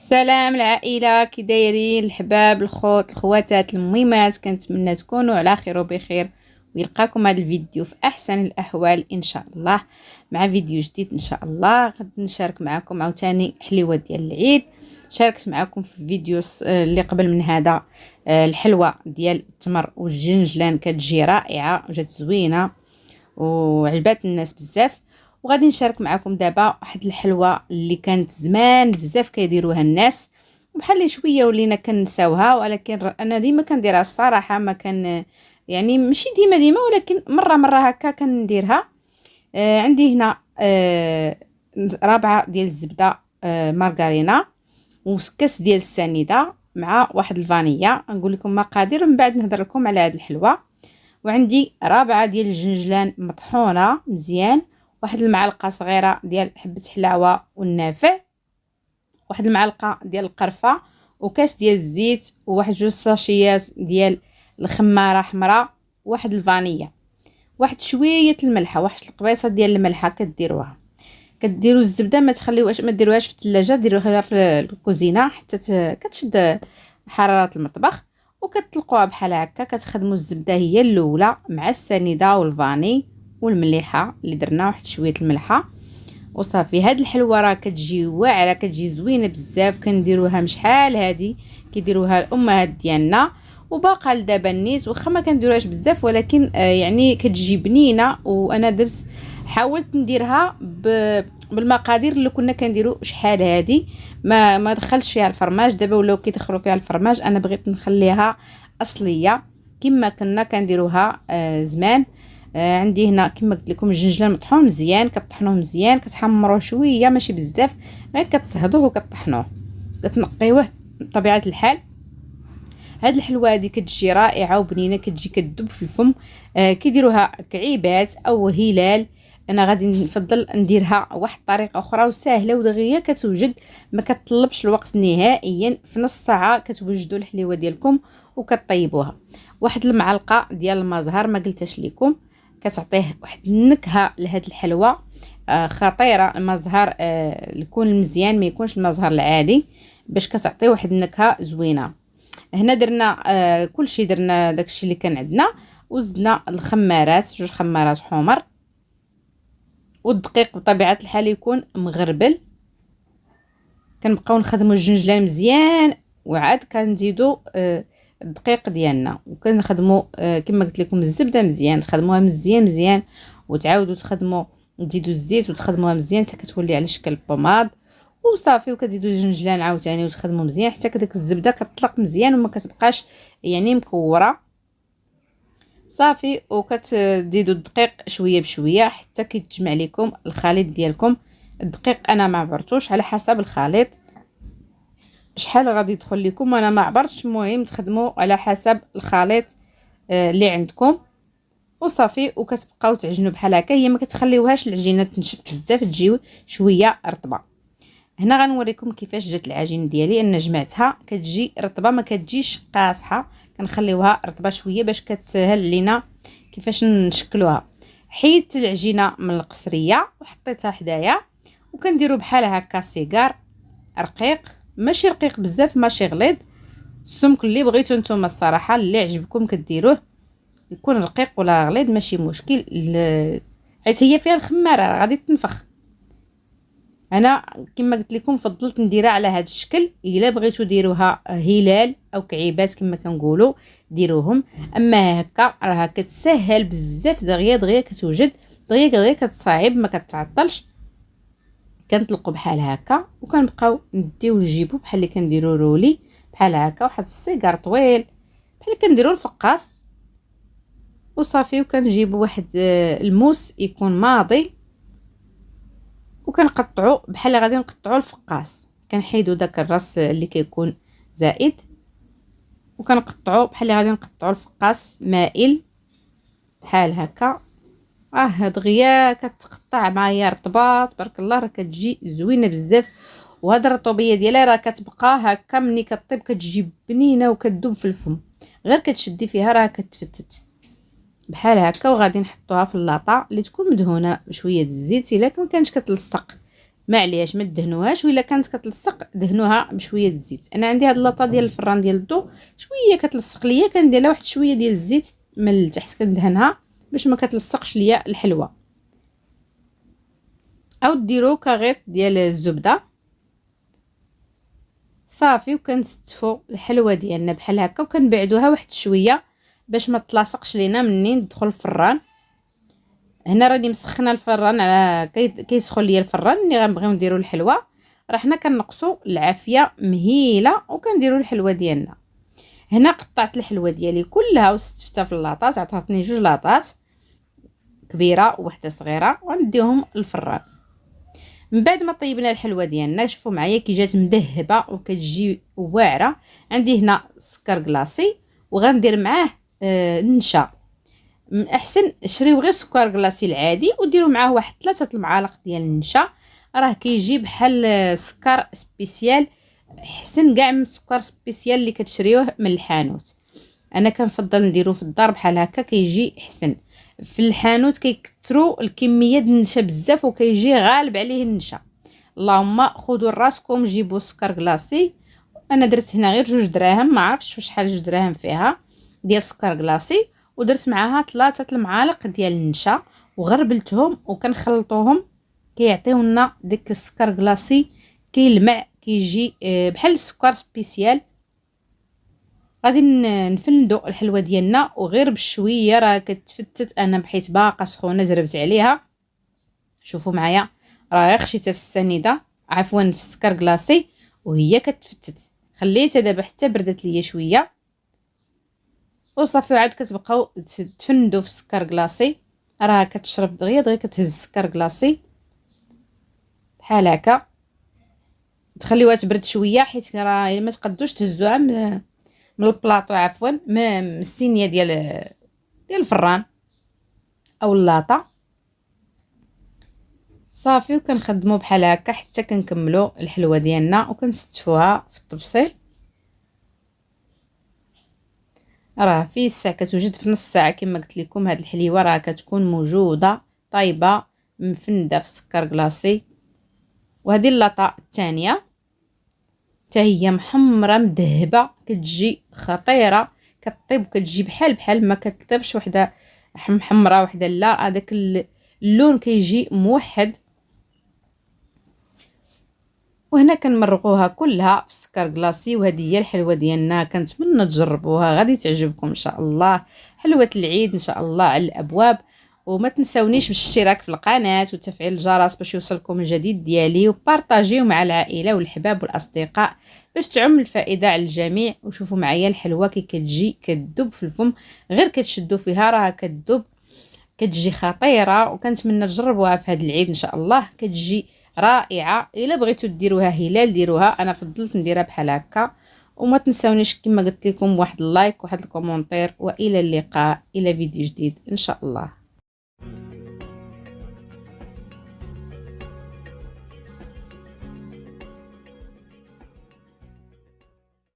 السلام العائلة، كي دايرين الحباب الخوت الخواتات المهمات؟ كنتمنى تكونوا على خير وبخير، ويلقاكم هذا الفيديو في احسن الاحوال ان شاء الله، مع فيديو جديد ان شاء الله. غادي نشارك معكم عاوتاني حليوه ديال العيد. شاركت معكم في فيديو اللي قبل من هذا الحلوه ديال التمر والجنجلان، كتجي رائعه وجات زوينه وعجبات الناس بزاف. وغادي نشارك معكم دابا واحد الحلوه اللي كانت زمان بزاف كيديروها الناس، بحال شويه ولينا كنساوها، ولكن انا ديما كنديرها الصراحه. ما كان يعني ماشي ديما ولكن مره هكا كنديرها. عندي هنا رابعه ديال الزبده مارغرينا، وكاس ديال السنيده، مع واحد الفانيلا. نقول لكم مقادير من بعد نهضر لكم على هذه الحلوه. وعندي رابعه ديال الجنجلان مطحونه مزيان، واحد المعلقه صغيره ديال حبه حلاوه والنافع، واحد المعلقه ديال القرفه، وكاس ديال الزيت، وواحد جوج ساشيات ديال الخماره حمراء، واحد الفانيلا، واحد شويه الملحه، واحد القبيصه ديال الملحه كديروها. كديروا الزبده ما تخليوهاش، ما ديروهاش في الثلاجه، ديروها في الكوزينه حتى كتشد حراره المطبخ، وكتطلقوها بحال هكا. كتخدموا الزبده هي الاولى مع السنيده والفاني والمليحه اللي درنا، واحد شويه الملحه وصافي. هاد الحلوه راه كتجي واعره، كتجي زوينه بزاف. كنديروها مش شحال هادي كيديروها الامهات ديالنا، وباقا لدابا النيت، واخا ما كنديروهاش بزاف، ولكن يعني كتجي بنينه. وانا درت حاولت نديرها بالمقادير اللي كنا كنديرو شحال هادي، ما دخلتش فيها الفرماج. دابا ولاو كيدخلوا فيها الفرماج، انا بغيت نخليها اصليه كما كنا كنديروها زمان. عندي هنا كما قلت لكم الجنجلان مطحون مزيان، كطحنوه مزيان، كتحمروه شويه ماشي بزاف، غير كتصهدوه وكطحنوه، كتنقيوه بطبيعه الحال. هاد الحلوه هذه كتجي رائعه وبنينه، كتجي كتذوب في الفم. كيديروها كعيبات او هلال. انا غادي نفضل نديرها واحد الطريقه اخرى وسهله ودغيا كتوجد، ما كتطلبش الوقت نهائيا. في نص ساعه كتوجدوا الحليوه ديالكم وكطيبوها. واحد المعلقه ديال المزهر ما قلتش لكم، كتعطيه واحد النكهه لهاد الحلوه خطيره. المزهر يكون مزيان، ما يكونش المزهر العادي، باش كتعطي واحد النكهه زوينه. هنا درنا كلشي، درنا داكشي اللي كان عندنا، وزدنا الخمارات، جوج خمارات حمر، والدقيق بطبيعه الحال يكون مغربل. كنبقاو نخدموا الجنجلان مزيان، وعاد كنزيدوا الدقيق ديالنا، وكنخدموا كما قلت لكم الزبده مزيان، تخدموها مزيان وتعاودوا تخدموا، تزيدوا الزيت وتخدموها مزيان حتى كتولي على شكل بوماد وصافي. وكتزيدوا الجنجلان عاوتاني وتخدموا مزيان حتى داك الزبده كتطلق مزيان وما كتبقاش يعني مكوره صافي. وكتزيدوا الدقيق شويه بشويه حتى كيتجمع لكم الخليط ديالكم. الدقيق انا ما عبرتوش، على حسب الخليط شحال غادي يدخل لكم، انا ما عبرتش. المهم تخدموا على حسب الخليط اللي عندكم وصافي. وكتبقاو تعجنوا بحال هكا، هي ما كتخليوهاش العجينه تنشف بزاف، تجي شويه رطبه. هنا غنوريكم كيفاش جات العجين ديالي. انا جمعتها كتجي رطبه، ما كتجيش قاصحه، كنخليوها رطبه شويه باش كتسهل علينا كيفاش نشكلوها. حيدت العجينه من القصريه وحطيتها حدايا، وكنديروا بحال هكا سيجار رقيق، ماشي رقيق بزاف ماشي غليظ، السمك اللي بغيتو نتوما الصراحه، اللي عجبكم كديروه، يكون رقيق ولا غليظ ماشي مشكل. حيت هي فيها الخماره غادي تنفخ. انا كما قلت لكم فضلت نديرها على هذا الشكل. الا بغيتو ديروها هلال او كعيبات كما كنقولوا ديروهم، اما هكا راها كتسهل بزاف، دغيا كتوجد، دغيا كتصايب، ما كتعطلش. كنطلقوا بحال هكا وكنبقاو نديو نجيبو بحال اللي كنديروا رولي بحال هكا، واحد السيجار طويل بحال اللي كنديروا الفقاص وصافي. وكنجيبوا واحد الموس يكون ماضي، وكنقطعوا بحال اللي غادي نقطعوا الفقاص، كنحيدوا داك الراس اللي كيكون زائد، وكنقطعوا بحال اللي غادي نقطعوا الفقاص مائل بحال هكا. دغيا كتقطع معايا رطبه تبارك الله، راه كتجي زوينه بزاف. وهاد الرطوبيه ديالها راه كتبقى هكا ملي كطيب كتجي بنينه وكتذوب في الفم، غير كتشدي فيها راه كتفتت بحال هكا. وغادي نحطوها في اللاطه اللي تكون مدهونه بشويه الزيت، الا ما كانش كتلصق معليش ما تدهنوهاش، وإلا كانت كتلصق دهنوها بشويه الزيت. انا عندي هاد لاطه ديال الفران ديال الضو شويه كتلصق ليا، كندير لها واحد شويه ديال الزيت من التحت كندهنها باش ما كتلصقش ليا الحلوى. او ديروا كاغيط ديال الزبده صافي، وكنستفوا الحلوه ديالنا بحال هكا، وكنبعدوها واحد شويه باش ما تلاصقش لينا منين ندخل الفران. هنا راني مسخنه الفران على كيسخن ليا الفران اللي غنبغيو نديروا الحلوى. راه حنا كنقصوا العافيه مهيله وكنديروا الحلوى ديالنا. هنا قطعت الحلوى ديالي كلها وستفتها في اللاطات، عطاتني 2 لاطات كبيره وواحده صغيره، ونديهم للفران. من بعد ما طيبنا الحلوى ديالنا شوفوا معايا كي جات مذهبه وكتجي واعره. عندي هنا سكر كلاصي وغندير معاه النشا. من احسن شريو غير سكر كلاصي العادي وديروا معاه واحد 3 المعالق ديال النشا، راه كيجي بحال سكر سبيسيال، احسن كاع من السكر سبيسيال اللي كتشريوه من الحانوت. انا كنفضل نديرو في الدار بحال هكا كيجي احسن. في الحانوت كيكثروا الكميه ديال النشا بزاف وكيجي غالب عليه النشا. اللهم خذوا راسكم جيبوا سكر كلاصي. انا درت هنا غير 2 دراهم، ما عرفتش شحال 2 دراهم فيها ديال سكر كلاصي، ودرت معاها 3 المعالق ديال النشا وغربلتهم وكنخلطوهم كيعطيونا ديك السكر كلاصي كيلمع كيجي بحال السكر سبيسيال. غادي نفندو الحلوى ديالنا وغير بشويه راه كتفتت، انا بحيت باقا سخونه زربت عليها. شوفوا معايا راه غير خشيتها في السنيده، عفوا في السكر كلاصي وهي كتفتت. خليتها دابا حتى بردت ليا شويه وصافي، وعاد كتبقاو تفندوا في السكر كلاصي. راه كتشرب دغيا كتهز السكر كلاصي بحال هكا، تخليوها تبرد شويه حيت راه ما تقدوش تهزوها من البلاطو، عفوا من السينيه ديال الفران او اللاطه. صافي وكنخدموا بحال هكا حتى كنكملوا الحلوه ديالنا وكنستفوها في الطبسيل. راه في الساعه كتوجد في نص ساعه كما قلت لكم. هاد الحليوه راه كتكون موجوده طايبه مفنده في السكر كلاصي. وهذه اللاطه الثانيه حتى هي محمره مذهبه كتجي خطيره، كطيب كتجي بحال ما كتطيبش وحده محمره وحده لا، هذاك اللون كيجي موحد. وهنا كنمرغوها كلها في السكر كلاصي. وهذه هي الحلوه ديالنا، كنتمنى تجربوها غادي تعجبكم ان شاء الله. حلوه العيد ان شاء الله على الابواب. وما تنساونيش بالاشتراك في القناه وتفعيل الجرس باش يوصلكم الجديد ديالي، وبارطاجيو مع العائله والحباب والاصدقاء باش تعم الفائده على الجميع. وشوفوا معايا الحلوه كي كتجي كتذوب في الفم، غير كتشدوا فيها راه كتذوب كتجي خطيره. وكنتمنى تجربوها في هذا العيد ان شاء الله، كتجي رائعه. الا بغيتوا ديروها هلال ديروها، انا فضلت نديرها بحال هكا. وما تنساونيش كما قلت لكم واحد اللايك واحد الكومونتير، والى اللقاء الى فيديو جديد ان شاء الله.